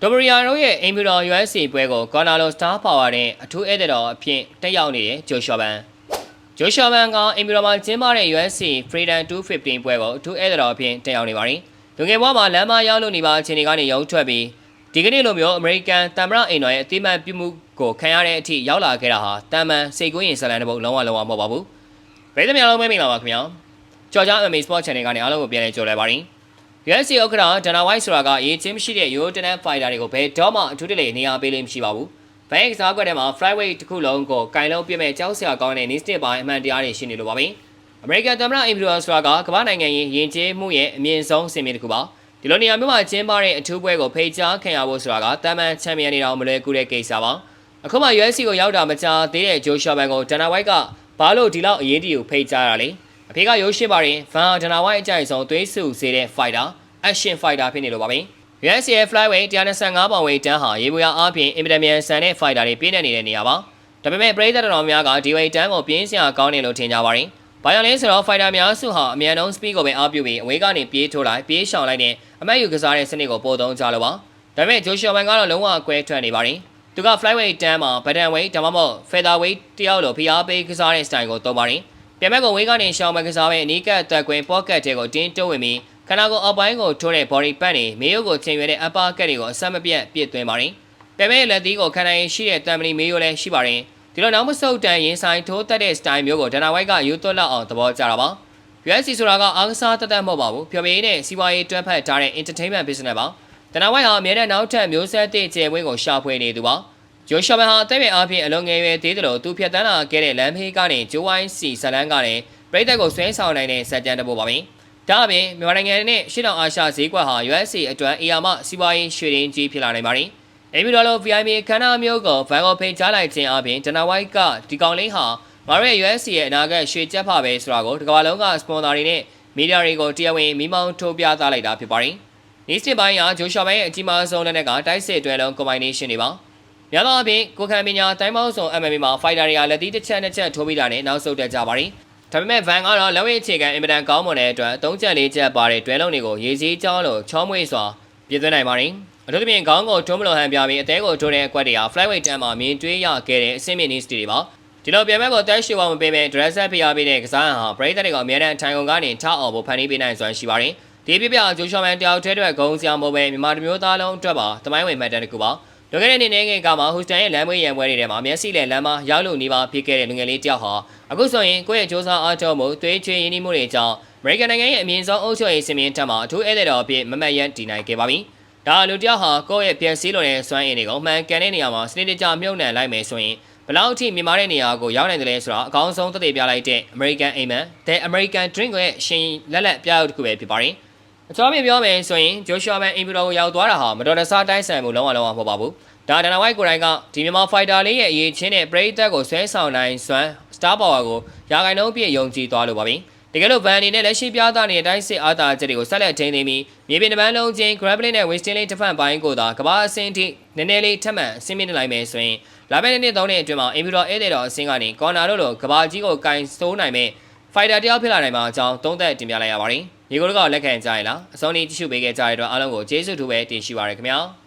ဒိုဘရီယာတို့ရဲ့အင်ပီတော် USA ပွဲကိုကော်နာလိုစတားပါဝါနဲ့အထူးဧည့်သည်တော်အဖြစ်တက်ရောက်နေတဲ့ဂျိုရှော့ဘန်ကအင်ပီတော်မှာကျင်းပတဲ့ USA Freedom 215ပွဲကိုအထူးဧည့်သည်တော်အဖြစ်တက်ရောက်နေပါတယ်။လူငယ်ဘဝမှာလမ်းမရောက်လို့နေပါအချိန်တွေကနေရုံထွက်ပြီးဒီကနေ့လိုမျိုးအမေရိကန်တမ်မရအိမ်တော်ရဲ့အတိမတ်ပြုမှုကိုခံရတဲ့အထိရောက်လာခဲ့တာဟာတမ်မန်စိတ်ကူးရင်ဇလန်တဲ့ဘုံလုံးဝမဟုတ်ပါဘူး။ပြည်သူများလုံးမင်္ဂလာပါခင်ဗျာ။ကြော်ကြား MMA Sport Channel ကနေအားလုံးကိုပြန်လည်ကြိုဆိုလိုက်ပါတယ်။ UFC ဥက္ကဋ္ဌဒနာဝိုက်ဆိုတာကအရေးချင်းမရှိတဲ့ European Fighter တွေကိုဘယ်တော့မှအထူးတလေနေရာပေးလို့မရှိပါဘူး။ဘိုင်းကစားကွက်ထဲမှာ Flyweight တစ်ခုလုံးကိုကင်လုံးပြမဲ့ကြောက်စရာကောင်းတဲ့ Nistic ပိုင်းအမှန်တရားတွေရှိနေလို့ပါပဲ။ American သမ္မတ Imperial ဆိုတာကကမ္ဘာနိုင်ငံရေးယဉ်ကျေးမှုရဲ့အမြင့်ဆုံးစင်မြင့်တစ်ခုပါ။ဒီလိုနေရာမျိုးမှာကျင်းပတဲ့အထူးပွဲကိုဖိတ်ကြားခံရဖို့ဆိုတာကတမ်မန်ချန်ပီယံတွေတောင်မလွယ်ကူတဲ့ကိစ္စပါ။အခုမှ UFC ကိုရောက်တာမကြာသေးတဲ့ဂျိုရှော့ဘန်ကိုဒနာဝိုက်ကဘာလို့ဒီလောက်အရေးကြီးကိုဖိတ်ကြားရလဲ။အဖေကရိုးရှင်းပါတယ်။ဗန်ဒနာဝိုက်အကြိုက်ဆုံးသွေးဆူစေတဲ့ fighter action fighter ဖြစ်နေလို့ပါပဲ။ UFC flyweight 125ပေါင်ဝေးတန်းဟာရေဘူးရအားဖြင့်အင်ပဒမြန်ဆန်တဲ့ fighter တွေပြည့်နေနေတဲ့နေရာပါ။ဒါပေမဲ့ပရိသတ်တော်များကဒီဝေးတန်းကိုပြင်းစရာကောင်းတယ်လို့ထင်ကြပါတယ်။ဘာကြောင့်လဲဆိုတော့ fighter များစုဟာအမြန်ဆုံး speed ကိုပဲအားပြုပြီးအဝေးကနေပြေးထိုးလိုက်ပြေးရှောင်လိုက်တဲ့အမတ်ယူကစားတဲ့စနစ်ကိုပို့သုံးကြလို့ပါ။ဒါပေမဲ့ဂျိုရှော့ဘန်ကတော့လုံးဝကွဲထွက်နေပါတယ်။သူက flyweight တန်းမှာ button weight ဒါမှမဟုတ် featherweight တယောက်လိုဖိအားပေးကစားတဲ့ style ကိုသုံးပါတယ်။ပြန်မဲ့ကိုဝေးကနေရှောင်မဲ့ကစားမဲ့အနီးကပ်တက်ကွင်း pocket တွေကိုတင်းတိုးဝင်ပြီးခန္ဓာကိုယ်အောက်ပိုင်းကိုထိုးတဲ့ body pad တွေမေယိုကိုချိန်ရွယ်တဲ့ upper cut တွေကိုအဆက်မပြတ်ပြစ်သွင်းပါတယ်။ပြန်မဲ့လက်သီးကိုခန္ဓာရင်ရှိတဲ့တံမဏိမေယိုလည်းရှိပါတယ်။ဒီလိုနောက်မဆုတ်တန်ရင်ဆိုင်ထိုးတက်တဲ့ style မျိုးကိုဒနာဝိုက်ကယူသွတ်လောက်အောင်သဘောကျတာပါ။ UFC ဆိုတာကအားကစားတတ်မဟုတ်ပါဘူး။ဖျော်ဖြေရေးနဲ့စီးပွားရေးတွဲဖက်ထားတဲ့ entertainment business ပါ။ဒနာဝိုက်ဟာအမြဲတမ်းနောက်ထပ်မျိုးဆက်သစ်ကျယ်ဝန်းကိုရှာဖွေနေသူပါ။ဂျိုရှော့ဘန်ဟာအသက်အရွယ်အားဖြင့်အလွန်ငယ်ရွယ်သေးတယ်လို့သူဖြတ်တန်းလာခဲ့တဲ့လမ်းဖေးကနေဂျိုဝိုင်းစီဇလန်ကလည်းပရိသတ်ကိုဆွဲဆောင်နိုင်တဲ့စံကြံတစ်ပုဒ်ပါပဲ။ဒါအပြင်မြန်မာနိုင်ငံနဲ့ရှေ့တောင်အာရှဈေးကွက်ဟာ USA အတွက်အီယာမစီးပွားရေးရွှေရင်းကြီးဖြစ်လာနိုင်ပါတယ်။အင်ပီတော်လို VIP ခန်းနာမျိုးကိုဗန်ကိုဖိတ်ကြားလိုက်ခြင်းအပြင်ဒနာဝိုက်ကဒီကောင်လေးဟာငါတို့ရဲ့ USA ရဲ့အနာဂတ်ရွှေကျက်ဖပဲဆိုတာကိုဒီကမ္ဘာလုံးကစပွန်ဆာတွေနဲ့မီဒီယာတွေကိုတရားဝင်မိမောင်းထိုးပြသလိုက်တာဖြစ်ပါတယ်။ Nistic ပိုင်းကဂျိုရှော့ဘန်ရဲ့အကြီးမားဆုံးလက်နက်ကတိုက်စစ်တွဲလုံး combination တွေပါ။များသောအားဖြင့်ကိုခံပညာတိုင်းပေါင်းစုံ MMA မှာ fighter တွေကလက်သီးတစ်ချက်နှစ်ချက်ထိုးပြီးတာနဲ့နောက်ဆုတ်တက်ကြပါတယ်။ဒါပေမဲ့ဗန်ကတော့လက်ဝဲအခြေခံအင်မတန်ကောင်းမွန်တဲ့အတွက်3ချက်4ချက်ပါတဲ့တွဲလုံးတွေကိုရေစည်းကြောင်းလိုချောမွေ့စွာပြည့်သွင်းနိုင်ပါတယ်။အထူးသဖြင့်ခေါင်းကိုထုံးမလို့ဟန်ပြပြီးအသေးကိုထိုးတဲ့အကွက်တွေက flyweight တန်းမှာမြင်တွေ့ရခဲ့တဲ့အဆင့်မြင့် Nistic တွေပါ။ဒီလိုပြန်မဲ့ကိုတက်ရှိဝမပေးမဲ့ dress up ပြပေးတဲ့ကစားဟန်ဟာပရိသတ်တွေကအများနဲ့ထိုင်ကုန်ကနေထအောင်ဖို့ဖန်တီးပေးနိုင်စွမ်းရှိပါတယ်။ဒီပြပြဂျိုရှော့မန်တယောက်တည်းအတွက်ဂုံစရာမဟုတ်ပဲမြန်မာတမျိုးသားလုံးအတွက်ပါတမိုင်းဝင်မှတ်တမ်းတစ်ခုပါ။လွန်ခဲ့တဲ့နေ့ငယ်ကမှဟူစတန်ရဲ့လမ်းမွေးရံပွဲတွေထဲမှာမျက်စိနဲ့လမ်းမရောက်လို့နေပါဖြစ်ခဲ့တဲ့လူငယ်လေးတယောက်ဟာအခုဆိုရင်ကိုယ့်ရဲ့စ조사အားထုတ်မှုသွေးချွေးရင်းနှီးမှုတွေကြောင့်အမေရိကန်နိုင်ငံရဲ့အမြင့်ဆုံးအုပ်ချုပ်ရေးစင်မြင့်ထက်မှာအထူးဧည့်သည်တော်အဖြစ်မမတ်ရန်တည်နိုင်ခဲ့ပါပြီ။ဒါလူတယောက်ဟာကိုယ့်ရဲ့ပြန်စည်းလိုတဲ့စွမ်းအင်တွေကိုမှန်ကန်တဲ့နေရာမှာစနစ်တကျမြုပ်နှံလိုက်မယ်ဆိုရင်ဘလောက်အထိမြင်မာတဲ့နေရာကိုရောက်နိုင်တယ်လဲဆိုတာအကောင်းဆုံးသက်သေပြလိုက်တဲ့ American Amen The American Drink ရဲ့ရှင်လက်လက်ပြရုပ်တစ်ခုပဲဖြစ်ပါတယ်။အချောပြင်ပြောမယ်ဆိုရင်ဂျိုရှော့ဘန်အင်ပီတော်ကိုရောက်သွားတာဟာမတော်တဆတိုက်ဆိုင်မှုလုံးဝမဟုတ်ပါဘူး။ဒါဒနာဝိုက်ကိုယ်တိုင်ကဒီမြန်မာဖိုက်တာလေးရဲ့အရေးချင်းနဲ့ပရိသတ်ကိုဆွဲဆောင်နိုင်စွမ်း Star Power ကိုရာဂိုင်နှုန်းပြည့်ယုံကြည်သွားလို့ပါပဲ။တကယ်လို့ဗန်အနေနဲ့လက်ရှိပြသနေတဲ့အတိုင်းစစ်အားသာချက်တွေကိုဆက်လက်ထိန်းသိမ်းပြီးမြေပြင်တပန်းလုံးချင်း grappling နဲ့ wrestling လေးတစ်ဖက်ပိုင်းကိုသာကမ္ဘာအဆင့်ထိနည်းနည်းလေးထပ်မံအဆင့်မြင့်လိုက်မယ်ဆိုရင်လာမယ့်နှစ်3နှစ်အတွင်းမှာအင်ပီတော်ဧည့်သည်တော်အဆင့်ကနေကော်နာတို့လိုကမ္ဘာကြီးကိုကင်ဆိုးနိုင်မဲ့ဖိုက်တာတယောက်ဖြစ်လာနိုင်မှာအကြောင်းသုံးသပ်တင်ပြလိုက်ရပါတယ်။ဒီကိုတော့လက်ခံကြရင်လားအစောနေ့ကြည့်ရှုပေးခဲ့ကြတဲ့အတွက်အားလုံးကိုကျေးဇူးတူပဲတင်ရှိပါရခင်ဗျာ။